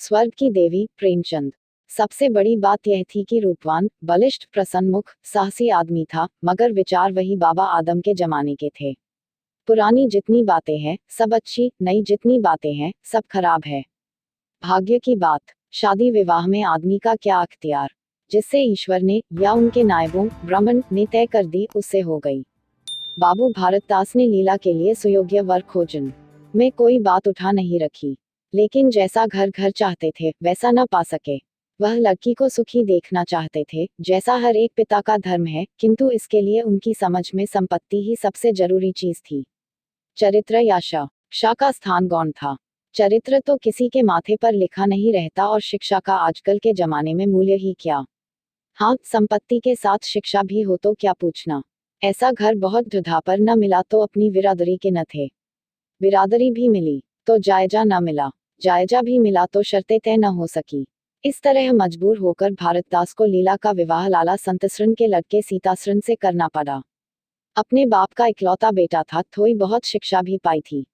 स्वर्ग की देवी प्रेमचंद। सबसे बड़ी बात यह थी कि रूपवान, बलिष्ठ, प्रसन्नमुख, साहसी आदमी था, मगर विचार वही बाबा आदम के जमाने के थे। पुरानी जितनी बातें हैं सब अच्छी, नई जितनी बातें हैं सब खराब है। भाग्य की बात। शादी विवाह में आदमी का क्या अख्तियार, जिससे ईश्वर ने या उनके नायबों ब्राह्मण ने तय कर दी, उससे हो गई। बाबू भारतदास ने लीला के लिए सुयोग्य वर खोजन में कोई बात उठा नहीं रखी, लेकिन जैसा घर घर चाहते थे वैसा न पा सके। वह लड़की को सुखी देखना चाहते थे, जैसा हर एक पिता का धर्म है, किंतु इसके लिए उनकी समझ में संपत्ति ही सबसे जरूरी चीज थी। चरित्र या शा का स्थान गौण था। चरित्र तो किसी के माथे पर लिखा नहीं रहता, और शिक्षा का आजकल के जमाने में मूल्य ही क्या। हाँ, संपत्ति के साथ शिक्षा भी हो तो क्या पूछना। ऐसा घर बहुत ढूंढा पर न मिला तो अपनी बिरादरी के न थे। बिरादरी भी मिली तो जायजा न मिला, जायजा भी मिला तो शर्तें तय न हो सकी। इस तरह मजबूर होकर भारतदास को लीला का विवाह लाला संतसरन के लड़के सीतासरन से करना पड़ा। अपने बाप का इकलौता बेटा था, थोड़ी बहुत शिक्षा भी पाई थी।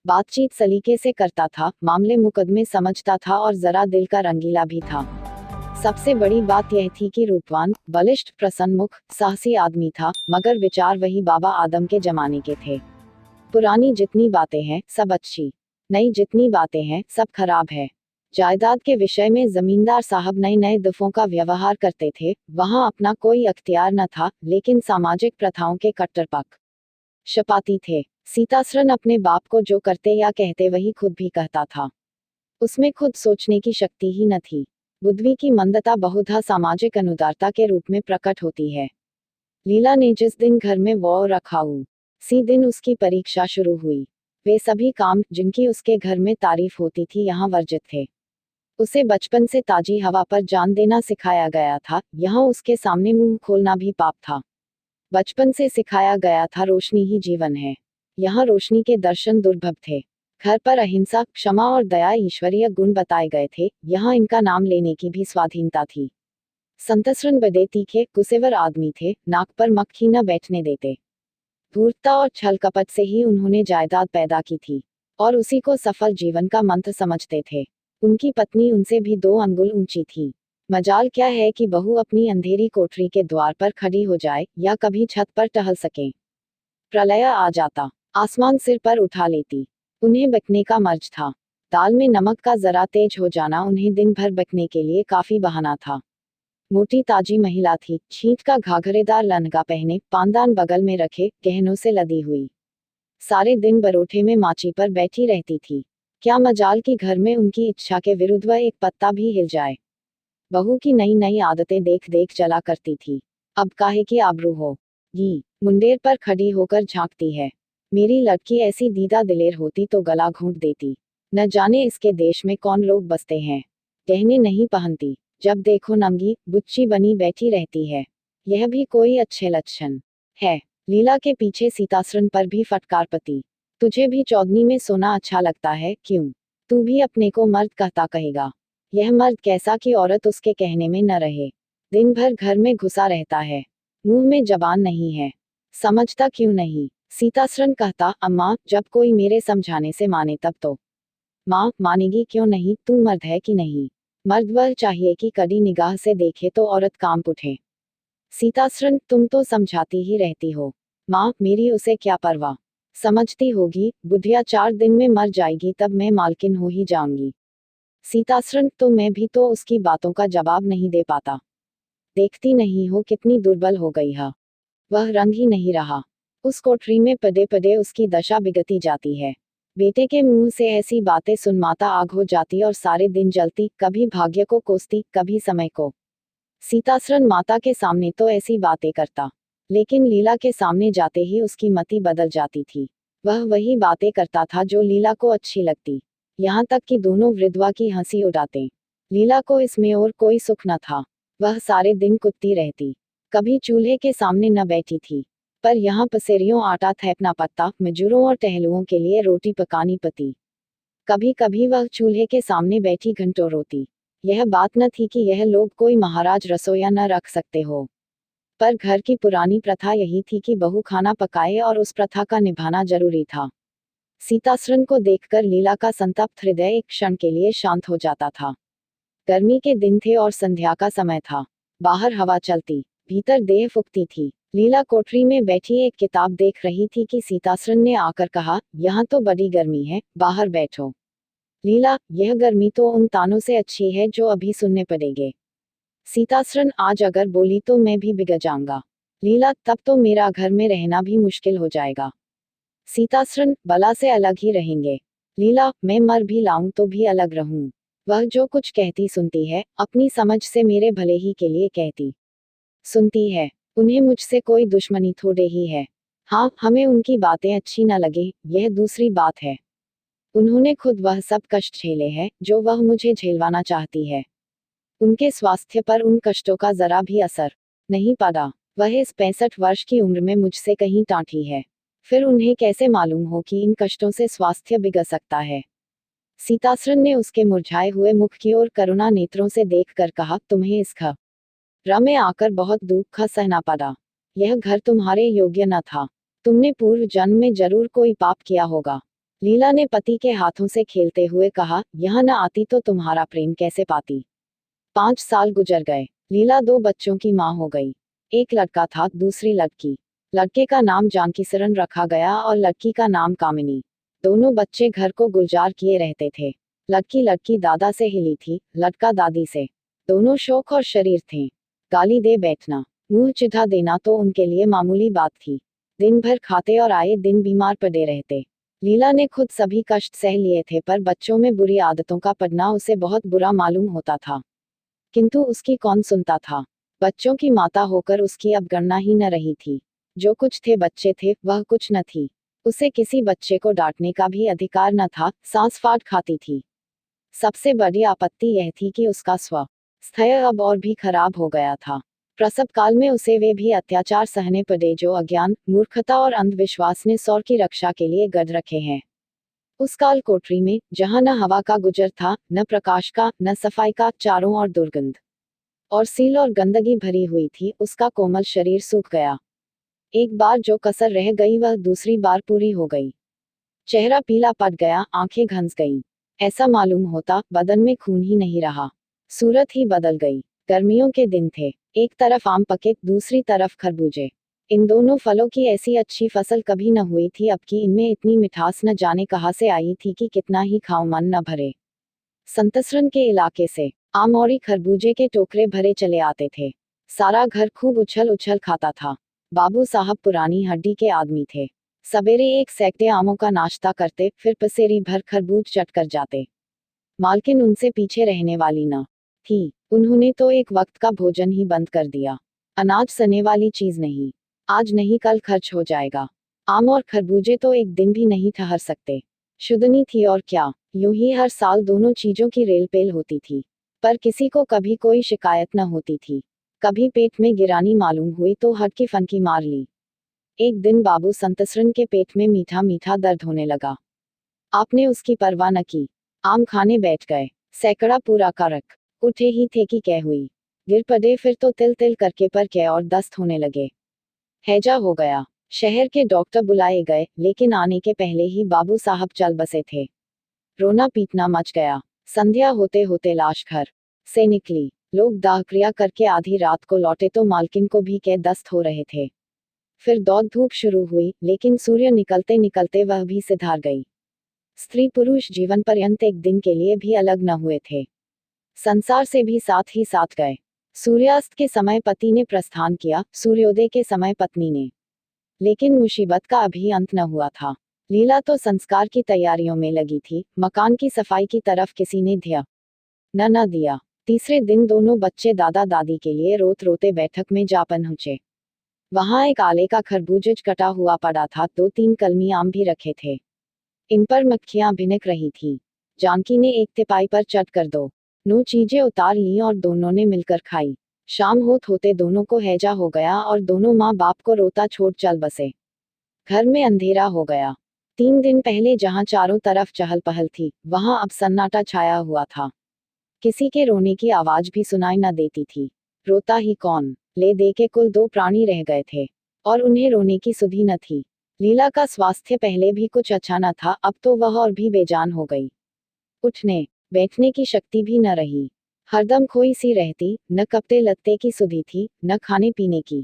बातचीत सलीके से करता था, मामले मुकदमे समझता था और जरा दिल का रंगीला भी था। सबसे बड़ी बात यह थी कि रूपवान, बलिष्ठ, प्रसन्नमुख, साहसी आदमी था, मगर विचार वही बाबा आदम के जमाने के थे। पुरानी जितनी बातें हैं सब अच्छी, नई जितनी बातें हैं सब खराब है। जायदाद के विषय में जमींदार साहब नए नए दफों का व्यवहार करते थे, वहां अपना कोई अख्तियार न था, लेकिन सामाजिक प्रथाओं के कट्टर पक्षपाती थे। सीतासरन अपने बाप को जो करते या कहते वही खुद भी कहता था। उसमें खुद सोचने की शक्ति ही न थी। बुद्धि की मंदता बहुधा सामाजिक अनुदारता के रूप में प्रकट होती है। लीला ने जिस दिन घर में वो रखा उसी दिन उसकी परीक्षा शुरू हुई। वे सभी काम जिनकी उसके घर में तारीफ होती थी यहाँ वर्जित थे। उसे बचपन से ताजी हवा पर जान देना सिखाया गया था, यहाँ उसके सामने मुंह खोलना भी पाप था। बचपन से सिखाया गया था रोशनी ही जीवन है, यहाँ रोशनी के दर्शन दुर्लभ थे। घर पर अहिंसा, क्षमा और दया ईश्वरीय गुण बताए गए थे, यहाँ इनका नाम लेने की भी स्वाधीनता थी। संतसरन बड़े तीखे गुस्सेवर आदमी थे, नाक पर मक्खी न बैठने देते। धूर्तता और छल कपट से ही उन्होंने जायदाद पैदा की थी, और उसी को सफल जीवन का मंत्र समझते थे। उनकी पत्नी उनसे भी 2 अंगुल ऊंची थी। मजाल क्या है कि बहू अपनी अंधेरी कोठरी के द्वार पर खड़ी हो जाए, या कभी छत पर टहल सके। प्रलय आ जाता, आसमान सिर पर उठा लेती। उन्हें बकने का मर्ज था। दाल में नमक का जरा तेज हो जाना उन्हें दिन भर बकने के लिए काफी बहाना था। मोटी ताजी महिला थी, छींट का घाघरेदार लहंगा पहने, पानदान बगल में रखे, गहनों से लदी हुई। सारे दिन बरोठे में माची पर बैठी रहती थी। क्या मजाल कि घर में उनकी इच्छा के विरुद्ध वह एक पत्ता भी हिल जाए। बहू की नई नई आदतें देख देख चला करती थी। अब काहे की आबरू हो जी, मुंडेर पर खड़ी होकर झांकती है। मेरी लड़की ऐसी दीदा दिलेर होती तो गला घूंट देती। न जाने इसके देश में कौन लोग बसते हैं। गहने नहीं पहनती, जब देखो नंगी बुच्ची बनी बैठी रहती है। यह भी कोई अच्छे लक्षण है। लीला के पीछे सीतासरन पर भी फटकार पती। तुझे भी चौदनी में सोना अच्छा लगता है क्यों? तू भी अपने को मर्द कहता कहेगा। यह मर्द कैसा कि औरत उसके कहने में न रहे। दिन भर घर में घुसा रहता है, मुंह में जबान नहीं है। समझता क्यों नहीं? सीतासरन कहता, अम्मा जब कोई मेरे समझाने से माने तब तो। माँ मानेगी क्यों नहीं? तू मर्द है कि नहीं? मर्द वह चाहिए कि कड़ी निगाह से देखे तो औरत काम उठे। सीतासरन, तुम तो समझाती ही रहती हो। माँ मेरी उसे क्या परवाह। समझती होगी, बुढ़िया 4 दिन में मर जाएगी तब मैं मालकिन हो ही जाऊंगी। सीतासरन, तो मैं भी तो उसकी बातों का जवाब नहीं दे पाता। देखती नहीं हो कितनी दुर्बल हो गई है। वह रंग ही नहीं रहा। उस कोठरी में पदे पदे उसकी दशा बिगड़ती जाती है। बेटे के मुंह से ऐसी बातें सुन माता आग हो जाती और सारे दिन जलती, कभी भाग्य को कोसती, कभी समय को। सीतासरन माता के सामने तो ऐसी बातें करता, लेकिन लीला के सामने जाते ही उसकी मति बदल जाती थी। वह वही बातें करता था जो लीला को अच्छी लगती, यहाँ तक कि दोनों वृद्धवा की हंसी उड़ाते। लीला को इसमें और कोई सुख न था। वह सारे दिन कुत्ती रहती, कभी चूल्हे के सामने न बैठी थी। पर यहाँ पसेरियों आटा थैपना पड़ता, मजूरों और टहलुओं के लिए रोटी पकानी पड़ती। कभी कभी वह चूल्हे के सामने बैठी घंटों रोती। यह बात न थी कि यह लोग कोई महाराज रसोईया न रख सकते हो, पर घर की पुरानी प्रथा यही थी कि बहू खाना पकाए और उस प्रथा का निभाना जरूरी था। सीतासुरन को देखकर लीला का संतप्त हृदय एक क्षण के लिए शांत हो जाता था। गर्मी के दिन थे और संध्या का समय था। बाहर हवा चलती, भीतर देह फूकती थी। लीला कोठरी में बैठी एक किताब देख रही थी कि सीतासुरन ने आकर कहा, यहाँ तो बड़ी गर्मी है, बाहर बैठो। लीला, यह गर्मी तो उन तानों से अच्छी है जो अभी सुनने पड़ेंगे। सीतासुरन, आज अगर बोली तो मैं भी बिगड़ जाऊंगा। लीला, तब तो मेरा घर में रहना भी मुश्किल हो जाएगा। सीतासुरन, बला से अलग ही रहेंगे। लीला, मैं मर भी लाऊं तो भी अलग रहूं। वह जो कुछ कहती सुनती है, अपनी समझ से मेरे भले ही के लिए कहती सुनती है। उन्हें मुझसे कोई दुश्मनी थोड़े ही है। हाँ, हमें उनकी बातें अच्छी न लगे, यह दूसरी बात है। उन्होंने खुद वह सब कष्ट झेले हैं जो वह मुझे झेलवाना चाहती है। उनके स्वास्थ्य पर उन कष्टों का जरा भी असर नहीं पड़ा। वह इस 65 वर्ष की उम्र में मुझसे कहीं टाँटी है। फिर उन्हें कैसे मालूम हो कि इन कष्टों से स्वास्थ्य बिगड़ सकता है। सीतासुरन ने उसके मुरझाए हुए मुख की ओर करुणा नेत्रों से देखकर कहा, तुम्हें इस घर में आकर बहुत दुख सहना पड़ा। यह घर तुम्हारे योग्य न था। तुमने पूर्व जन्म में जरूर कोई पाप किया होगा। लीला ने पति के हाथों से खेलते हुए कहा, यहाँ न आती तो तुम्हारा प्रेम कैसे पाती। 5 साल गुजर गए। लीला 2 बच्चों की माँ हो गई। एक लड़का था, दूसरी लड़की। लड़के का नाम जानकीशरण रखा गया और लड़की का नाम कामिनी। दोनों बच्चे घर को गुलजार किए रहते थे। लड़की दादा से हिली थी, लड़का दादी से। दोनों शौक और शरीर थे। गाली दे बैठना, मुंह चिढ़ा देना तो उनके लिए मामूली बात थी। दिन भर खाते और आए दिन बीमार पड़े रहते। लीला ने खुद सभी कष्ट सह लिए थे, पर बच्चों में बुरी आदतों का पड़ना उसे बहुत बुरा मालूम होता था। किंतु उसकी कौन सुनता था। बच्चों की माता होकर उसकी अब गणना ही न रही थी। जो कुछ थे बच्चे थे, वह कुछ न थी। उसे किसी बच्चे को डांटने का भी अधिकार न था, सांस फाड़ खाती थी। सबसे बड़ी आपत्ति यह थी कि उसका स्वास्थ्य अब और भी खराब हो गया था। प्रसव काल में उसे वे भी अत्याचार सहने पड़े जो अज्ञान, मूर्खता और अंधविश्वास ने सौर की रक्षा के लिए गढ़ रखे हैं। उस काल कोठरी में, जहां न हवा का गुजर था, न प्रकाश का, न सफाई का, चारों ओर दुर्गंध और सील और गंदगी भरी हुई थी, उसका कोमल शरीर सूख गया। एक बार जो कसर रह गई वह दूसरी बार पूरी हो गई। चेहरा पीला पड़ गया, आंखें घंस गईं। ऐसा मालूम होता बदन में खून ही नहीं रहा। सूरत ही बदल गई। गर्मियों के दिन थे। एक तरफ आम पके, दूसरी तरफ खरबूजे। इन दोनों फलों की ऐसी अच्छी फसल कभी न हुई थी, अब की इनमें इतनी मिठास न जाने कहाँ से आई थी कि कितना ही खाऊं मन न भरे। संतसरन के इलाके से आम और खरबूजे के टोकरे भरे चले आते थे। सारा घर खूब उछल उछल खाता था। बाबू साहब पुरानी हड्डी के आदमी थे। सवेरे एक सैकड़े आमों का नाश्ता करते, फिर पसेरी भर खरबूज चट कर जाते। मालकिन उनसे पीछे रहने वाली न थी। उन्होंने तो एक वक्त का भोजन ही बंद कर दिया। अनाज सने वाली चीज नहीं। आज नहीं कल खर्च हो जाएगा। आम और खरबूजे तो एक दिन भी नहीं ठहर सकते। शुद्धनी थी और क्या। यूं ही हर साल दोनों चीजों की रेलपेल होती थी, पर किसी को कभी कोई शिकायत न होती थी। कभी पेट में गिरानी मालूम हुई तो हटकी फनकी मार ली। एक दिन बाबू संतसरन के पेट में मीठा मीठा दर्द होने लगा। आपने उसकी परवाह न की। आम खाने बैठ गए। सैकड़ा पूरा का रख उठे ही थे कि क्या हुई। गिर पड़े, फिर तो तिल तिल करके पर क्या और दस्त होने लगे। हैजा हो गया। शहर के डॉक्टर बुलाए गए, लेकिन आने के पहले ही बाबू साहब चल बसे थे। रोना पीटना मच गया। संध्या होते होते लाश घर से निकली। लोग दाह क्रिया करके आधी रात को लौटे तो मालकिन को भी क्या दस्त हो रहे थे। फिर दौड़ धूप शुरू हुई, लेकिन सूर्य निकलते निकलते वह भी सिधार गई। स्त्री पुरुष जीवन पर्यंत एक दिन के लिए भी अलग न हुए थे। संसार से भी साथ ही साथ गए। सूर्यास्त के समय पति ने प्रस्थान किया, सूर्योदय के समय पत्नी ने। लेकिन मुसीबत का अभी अंत न हुआ था। लीला तो संस्कार की तैयारियों में लगी थी, मकान की सफाई की तरफ किसी ने ध्यान न दिया। तीसरे दिन दोनों बच्चे दादा दादी के लिए रोते रोते बैठक में जा पहुंचे। वहां एक आले का खरबूज कटा हुआ पड़ा था, 2-3 कलमी आम भी रखे थे। इन पर मक्खियां भिनक रही थी। जानकी ने एक तिपाई पर चट कर 2 चीजें उतार ली और दोनों ने मिलकर खाई। शाम होते दोनों को हैजा हो गया और दोनों माँ बाप को रोता छोड़ चल बसे। घर में अंधेरा हो गया। 3 दिन पहले जहां चारों तरफ चहल पहल थी, वहां अब सन्नाटा छाया हुआ था। किसी के रोने की आवाज भी सुनाई न देती थी। रोता ही कौन। ले दे के कुल 2 प्राणी रह गए थे और उन्हें रोने की सुधि न थी। लीला का स्वास्थ्य पहले भी कुछ अच्छा न था, अब तो वह और भी बेजान हो गई। उठने बैठने की शक्ति भी न रही। हरदम खोई सी रहती, न कपड़े लत्ते की सुधि थी, न खाने पीने की।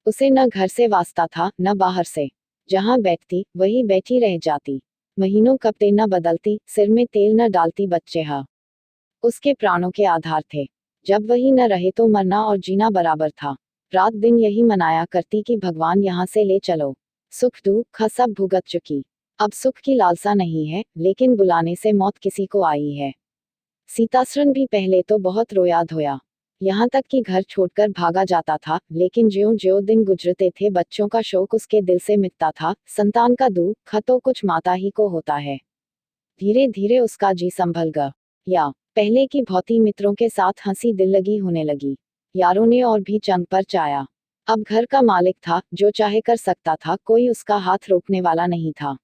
उसे न घर से वास्ता था, न बाहर से। जहां बैठती वही बैठी रह जाती। महीनों कपड़े न बदलती, सिर में तेल न डालती। बच्चे उसके प्राणों के आधार थे। जब वही न रहे तो मरना और जीना बराबर था। रात दिन यही मनाया करती कि भगवान यहाँ से ले चलो। सुख दुख सब भुगत चुकी। अब सुख की लालसा नहीं है, लेकिन बुलाने से मौत किसी को आई है। सीतासरण भी पहले तो बहुत रोया धोया। यहाँ तक कि घर छोड़कर भागा जाता था, लेकिन ज्यों ज्यों दिन गुजरते थे बच्चों का शोक उसके दिल से मिटता था। संतान का दुख तो कुछ माता ही को होता है। धीरे धीरे उसका जी संभल गया। पहले की भौती मित्रों के साथ हंसी दिल लगी होने लगी। यारों ने और भी चंग पर चाया। अब घर का मालिक था, जो चाहे कर सकता था, कोई उसका हाथ रोकने वाला नहीं था।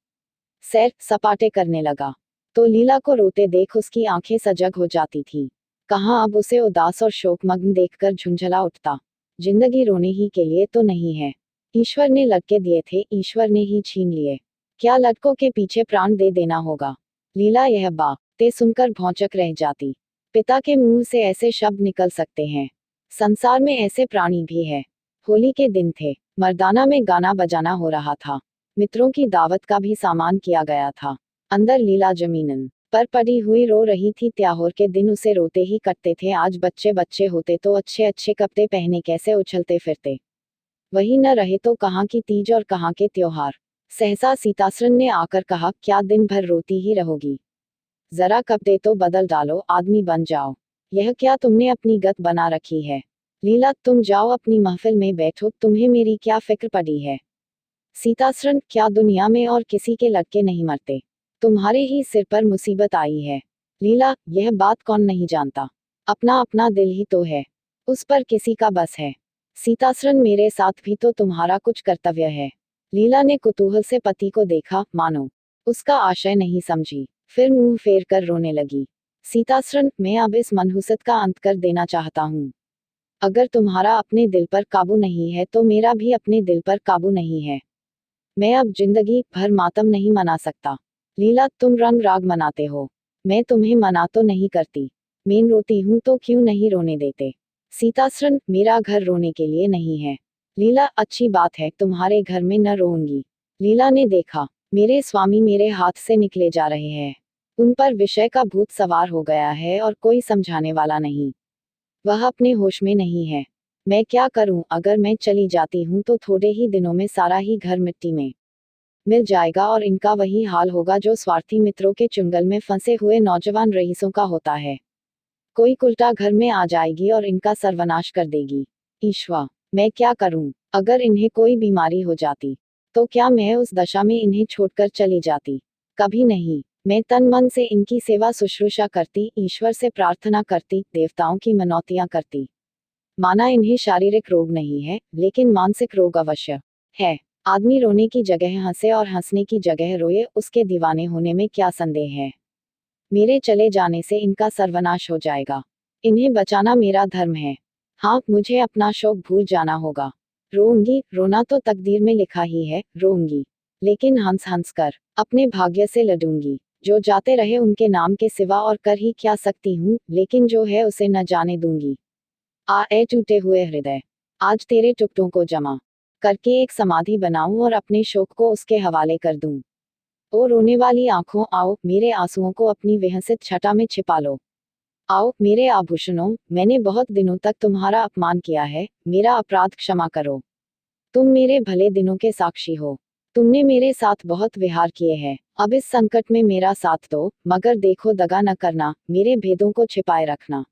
सैर सपाटे करने लगा तो लीला को रोते देख उसकी आंखें सजग हो जाती थी। कहाँ अब उसे उदास और शोकमग्न देखकर झुंझला उठता। जिंदगी रोने ही के लिए तो नहीं है। ईश्वर ने लड़के दिए थे, ईश्वर ने ही छीन लिए। क्या लड़कों के पीछे प्राण दे देना होगा। लीला यह बातें सुनकर भौंचक रह जाती। पिता के मुंह से ऐसे शब्द निकल सकते हैं। संसार में ऐसे प्राणी भी है। होली के दिन थे। मर्दाना में गाना बजाना हो रहा था। मित्रों की दावत का भी सामान किया गया था। अंदर लीला जमीनन पर पड़ी हुई रो रही थी। त्योहार के दिन उसे रोते ही कटते थे। आज बच्चे बच्चे होते तो अच्छे अच्छे कपड़े पहने कैसे उछलते फिरते। वही न रहे तो कहाँ की तीज और कहाँ के त्योहार। सहसा सीतासरन ने आकर कहा, क्या दिन भर रोती ही रहोगी। जरा कपड़े तो बदल डालो, आदमी बन जाओ। यह क्या तुमने अपनी गत बना रखी है। लीला तुम जाओ अपनी महफिल में बैठो, तुम्हें मेरी क्या फिक्र पड़ी है। सीतासरन, क्या दुनिया में और किसी के लड़के नहीं मरते। तुम्हारे ही सिर पर मुसीबत आई है। लीला, यह बात कौन नहीं जानता। अपना अपना दिल ही तो है, उस पर किसी का बस है। सीतासरन, मेरे साथ भी तो तुम्हारा कुछ कर्तव्य है। लीला ने कुतूहल से पति को देखा, मानो उसका आशय नहीं समझी। फिर मुंह फेर कर रोने लगी। सीतासरन, मैं अब इस मनहूसत का अंत कर देना चाहता हूँ। अगर तुम्हारा अपने दिल पर काबू नहीं है तो मेरा भी अपने दिल पर काबू नहीं है। मैं अब जिंदगी भर मातम नहीं मना सकता। लीला, तुम रंग राग मनाते हो, मैं तुम्हें मना तो नहीं करती। मैं रोती हूँ तो क्यों नहीं रोने देते। सीतासरन, मेरा घर रोने के लिए नहीं है। लीला, अच्छी बात है, तुम्हारे घर में न रोऊंगी। लीला ने देखा, मेरे स्वामी मेरे हाथ से निकले जा रहे हैं। उन पर विषय का भूत सवार हो गया है और कोई समझाने वाला नहीं। वह अपने होश में नहीं है। मैं क्या करूं। अगर मैं चली जाती हूं तो थोड़े ही दिनों में सारा ही घर मिट्टी में मिल जाएगा और इनका वही हाल होगा जो स्वार्थी मित्रों के चुंगल में फंसे हुए नौजवान रईसों का होता है। कोई कुलटा घर में आ जाएगी और इनका सर्वनाश कर देगी। ईश्वर, मैं क्या करूं। अगर इन्हें कोई बीमारी हो जाती तो क्या मैं उस दशा में इन्हें छोड़कर चली जाती। कभी नहीं। मैं तन मन से इनकी सेवा शुश्रूषा करती, ईश्वर से प्रार्थना करती, देवताओं की मनौतियां करती। माना इन्हें शारीरिक रोग नहीं है, लेकिन मानसिक रोग अवश्य है। आदमी रोने की जगह हंसे और हंसने की जगह रोए, उसके दीवाने होने में क्या संदेह है। मेरे चले जाने से इनका सर्वनाश हो जाएगा। इन्हें बचाना मेरा धर्म है। हाँ, मुझे अपना शौक भूल जाना होगा। रोऊंगी, रोना तो तकदीर में लिखा ही है, रोऊंगी। लेकिन हंस हंस कर अपने भाग्य से लड़ूंगी। जो जाते रहे उनके नाम के सिवा और कर ही क्या सकती हूँ, लेकिन जो है उसे न जाने दूंगी। ए टूटे हुए हृदय, आज तेरे टुकड़ों को जमा करके एक समाधि बनाऊं और अपने शोक को उसके हवाले कर दूं। ओ रोने वाली आंखों, आओ मेरे आंसुओं को अपनी व्यहसित छटा में छिपा लो। आओ मेरे आभूषणों, मैंने बहुत दिनों तक तुम्हारा अपमान किया है, मेरा अपराध क्षमा करो। तुम मेरे भले दिनों के साक्षी हो। तुमने मेरे साथ बहुत विहार किए हैं, अब इस संकट में मेरा साथ दो, मगर देखो दगा न करना, मेरे भेदों को छिपाए रखना।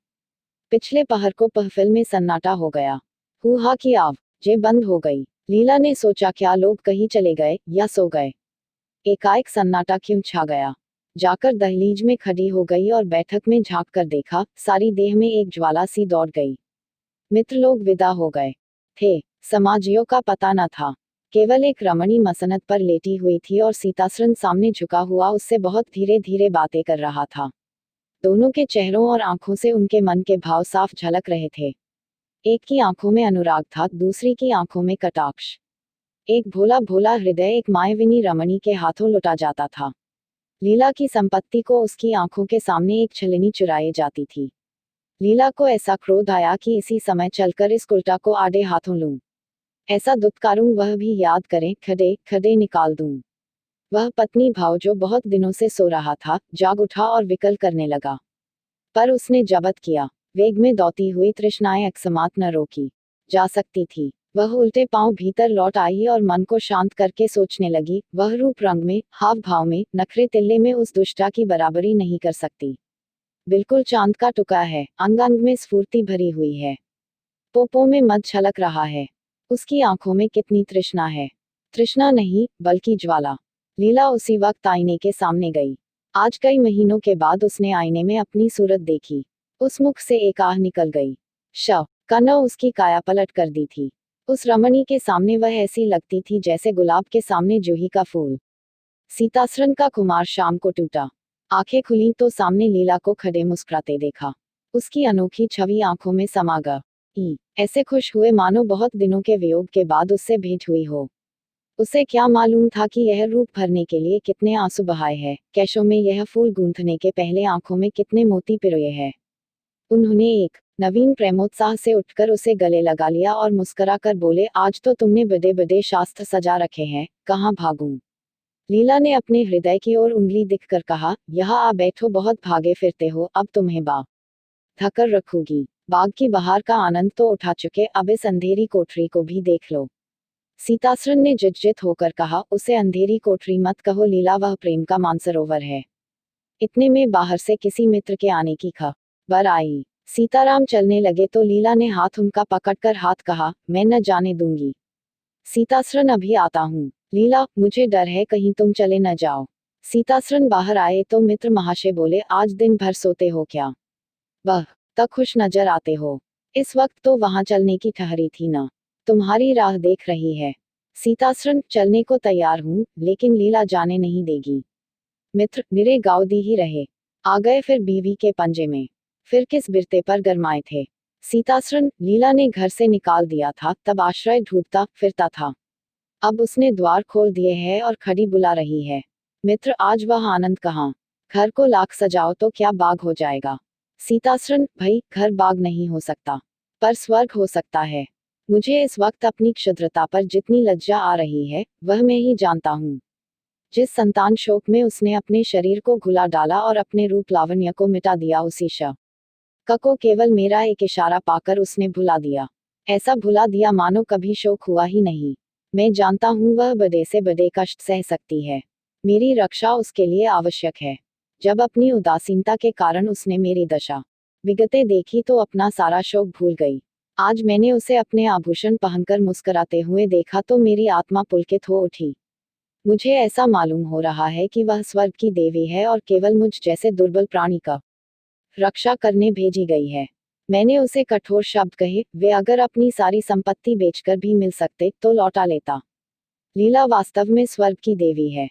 पिछले पहर को महफिल में सन्नाटा हो गया। हुहा की आवाजें बंद हो गई। लीला ने सोचा, क्या लोग कहीं चले गए या सो गए। एकाएक सन्नाटा क्यों छा गया। जाकर दहलीज में खड़ी हो गई और बैठक में झांक कर देखा, सारी देह में एक ज्वाला सी दौड़ गई। मित्र लोग विदा हो गए थे, समाजियों का पता न था। केवल एक रमणी मसनद पर लेटी हुई थी और सीतासरन सामने झुका हुआ उससे बहुत धीरे धीरे बातें कर रहा था। दोनों के चेहरों और आंखों से उनके मन के भाव साफ झलक रहे थे। एक की आंखों में अनुराग था, दूसरी की आंखों में कटाक्ष। एक भोला भोला हृदय एक मायाविनी रमणी के हाथों लुटा जाता था। लीला की संपत्ति को उसकी आंखों के सामने एक छलनी चुराई जाती थी। लीला को ऐसा क्रोध आया कि इसी समय चलकर इस उल्टा को आड़े हाथों लूं, ऐसा दुत्कारूं वह भी याद करें, खड़े खड़े निकाल दूं। वह पत्नी भाव जो बहुत दिनों से सो रहा था, जाग उठा और विकल करने लगा। पर उसने जब्त किया। वेग में दौड़ती हुई तृष्णाएं अकस्मात न रोकी जा सकती थी। वह उल्टे पांव भीतर लौट आई और मन को शांत करके सोचने लगी, वह रूप रंग में, हाव भाव में, नखरे तिल्ले में उस दुष्टा की बराबरी नहीं कर सकती। बिल्कुल चांद का टुकड़ा है, अंग अंग में स्फूर्ति भरी हुई है, पोपो में मद छलक रहा है। उसकी आंखों में कितनी तृष्णा है। तृष्णा नहीं, बल्कि ज्वाला। लीला उसी वक्त आईने के सामने गई। आज कई महीनों के बाद उसने आईने में अपनी सूरत देखी। उस मुख से एक आह निकल गई। शव का न उसकी काया पलट कर दी थी। उस रमणी के सामने वह ऐसी लगती थी जैसे गुलाब के सामने जूही का फूल। सीतासरन का कुमार शाम को टूटा। आंखें खुली तो सामने लीला को खड़े मुस्कुराते देखा। उसकी अनोखी छवि आंखों में समा गई। ऐसे खुश हुए मानो बहुत दिनों के वियोग के बाद उससे भेंट हुई हो। उसे क्या मालूम था कि यह रूप भरने के लिए कितने आंसू बहाए हैं, कैशों में यह फूल गूंथने के पहले आंखों में कितने मोती पिरोए हैं। उन्होंने एक नवीन प्रेमोत्साह से उठकर उसे गले लगा लिया और मुस्करा कर बोले, आज तो तुमने बड़े बड़े शास्त्र सजा रखे हैं, कहाँ भागूं। लीला ने अपने हृदय की ओर उंगली दिखकर कहा, यहाँ आ बैठो, बहुत भागे फिरते हो, अब तुम्हें बाग धकर रखूंगी। बाग की बहार का आनंद तो उठा चुके, अब इस अंधेरी कोठरी को भी देख लो। सीतासरन ने जिज्जित होकर कहा, उसे अंधेरी कोठरी मत कहो लीला, वह प्रेम का मानसरोवर है। इतने में बाहर से किसी मित्र के आने की खबर आई। सीताराम चलने लगे तो लीला ने हाथ उनका पकड़कर हाथ कहा, मैं न जाने दूंगी। सीतासरन अभी आता हूँ। लीला, मुझे डर है कहीं तुम चले न जाओ। सीतासरन बाहर आए तो मित्र महाशय बोले, आज दिन भर सोते हो क्या? वह तक खुश नजर आते हो। इस वक्त तो वहां चलने की ठहरी थी ना, तुम्हारी राह देख रही है। सीतासरन, चलने को तैयार हूँ, लेकिन लीला जाने नहीं देगी। मित्र, निरे गाउदी ही रहे। आ गए फिर बीवी के पंजे में। फिर किस बिरते पर गरमाए थे। सीतासरन, लीला ने घर से निकाल दिया था, तब आश्रय ढूंढता फिरता था। अब उसने द्वार खोल दिए हैं और खड़ी बुला रही है। मित्र, आज वह आनंद कहाँ। घर को लाख सजाओ तो क्या बाग हो जाएगा। सीतासरन, भाई, घर बाग नहीं हो सकता, पर स्वर्ग हो सकता है। मुझे इस वक्त अपनी क्षुद्रता पर जितनी लज्जा आ रही है, वह मैं ही जानता हूँ। जिस संतान शोक में उसने अपने शरीर को घुला डाला और अपने रूप लावण्य को मिटा दिया, उसी शव को केवल मेरा एक इशारा पाकर उसने भुला दिया। ऐसा भुला दिया मानो कभी शोक हुआ ही नहीं। मैं जानता हूँ वह बड़े से बड़े कष्ट सह सकती है। मेरी रक्षा उसके लिए आवश्यक है। जब अपनी उदासीनता के कारण उसने मेरी दशा विगते देखी तो अपना सारा शोक भूल गई। आज मैंने उसे अपने आभूषण पहनकर मुस्कुराते हुए देखा तो मेरी आत्मा पुलकित हो उठी। मुझे ऐसा मालूम हो रहा है कि वह स्वर्ग की देवी है और केवल मुझ जैसे दुर्बल प्राणी का रक्षा करने भेजी गई है। मैंने उसे कठोर शब्द कहे, वे अगर अपनी सारी संपत्ति बेचकर भी मिल सकते तो लौटा लेता। लीला वास्तव में स्वर्ग की देवी है।